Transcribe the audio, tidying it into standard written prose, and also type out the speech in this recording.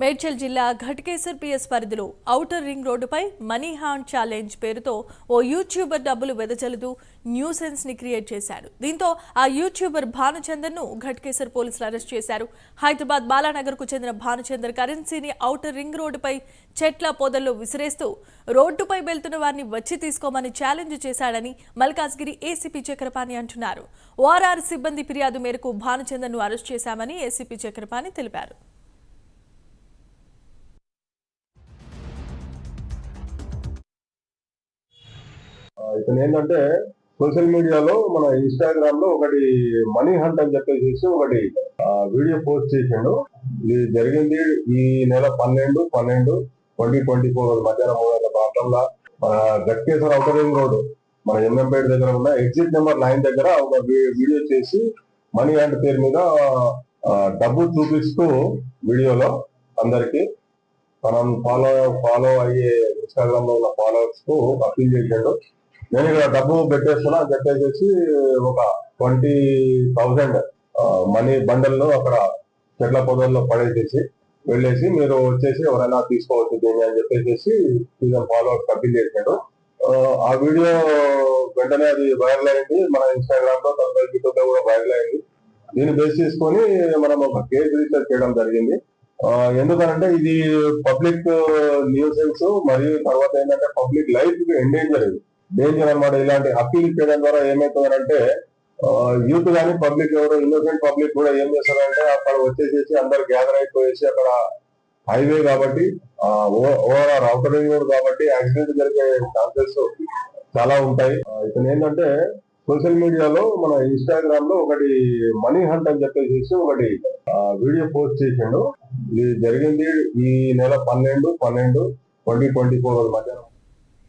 మేడ్చల్ జిల్లా ఘటకేసర్ పిఎస్ పరిధిలో outer ring రోడ్డుపై మనీ హ్యాండ్ ఛాలెంజ్ పేరుతో ఓ యూట్యూబర్ డబ్బులు వెదజల్లుతూ న్యూసెన్స్ ని క్రియేట్ చేశాడు. దీంతో ఆ యూట్యూబర్ భానుచందర్ ను ఘటకేసర్ పోలీసులు అరెస్ట్ చేశారు. హైదరాబాద్ బాలానగర్ కు చెందిన భానుచందర్ కరెన్సీని ఔటర్ రింగ్ రోడ్డుపై చెట్ల పొదల్లో విసిరేస్తూ రోడ్డుపై వెళ్తున్న వారిని వచ్చి తీసుకోమని ఛాలెంజ్ చేశాడని మల్కాజ్గిరి ఏసీపీ చక్రపాణి అంటున్నారు. ఓఆర్ఆర్ సిబ్బంది ఫిర్యాదు మేరకు భానుచందర్ ను అరెస్ట్ చేశామని ఏసీపీ చక్రపాణి తెలిపారు. ఇతను ఏంటంటే సోషల్ మీడియాలో మన ఇన్స్టాగ్రామ్ లో ఒకటి మనీ హంట్ అని చెప్పేసి ఒకటి వీడియో పోస్ట్ చేసిండు. ఇది జరిగింది ఈ నెల 12/12/2024 మధ్యాహ్నం 3 ప్రాంతంలో మన ఘటకేసర్ ఔటర్ రింగ్ రోడ్ మన ఎంఎంపేట దగ్గర ఉన్న ఎగ్జిట్ నెంబర్ 9 దగ్గర ఒక వీడియో చేసి మనీ హంట్ పేరు మీద డబ్బు చూపిస్తూ వీడియోలో అందరికి మనం ఫాలో అయ్యే ఇన్స్టాగ్రామ్ లో ఉన్న ఫాలోవర్స్ కు అప్పీల్ చేశాడు. నేను ఇక్కడ డబ్బు పెట్టేస్తున్నా అని చెప్పేసి ఒక 20,000 మనీ బండల్లో అక్కడ చెట్ల పొదల్లో పడేసేసి వెళ్ళేసి మీరు వచ్చేసి ఎవరైనా తీసుకోవచ్చు దీన్ని అని చెప్పేసి ఫాలోవర్స్ అప్పీల్ చేశాడు. ఆ వీడియో వెంటనే అది వైరల్ అయింది. మన ఇన్స్టాగ్రామ్ లో తర్వాత యూట్యూబ్ లో కూడా వైరల్ అయింది. దీన్ని బేస్ చేసుకొని మనం ఒక కేసు రిజిస్టర్ చేయడం జరిగింది. ఎందుకనంటే ఇది పబ్లిక్ న్యూసెన్స్ మరియు తర్వాత ఏంటంటే పబ్లిక్ లైఫ్ డేంజర్ అనమాట. ఇలాంటి అప్పీల్ చేయడం ద్వారా ఏమవుతుందంటే యూత్ కానీ పబ్లిక్ ఎవరో ఇన్నోసెంట్ పబ్లిక్ కూడా ఏం చేస్తారంటే అక్కడ వచ్చేసేసి అందరు గ్యాదర్ అయిపోయేసి అక్కడ హైవే కాబట్టి ఓవరాల్ ఔటర్ రింగ్ రోడ్ కాబట్టి యాక్సిడెంట్ జరిగే ఛాన్సెస్ చాలా ఉంటాయి. ఇతను ఏంటంటే సోషల్ మీడియాలో మన ఇన్స్టాగ్రామ్ లో ఒకటి మనీ హంట్ అని చెప్పేసి ఒకటి వీడియో పోస్ట్ చేసిండు. ఇది జరిగింది ఈ నెల 12/12/2024 మధ్యాహ్నం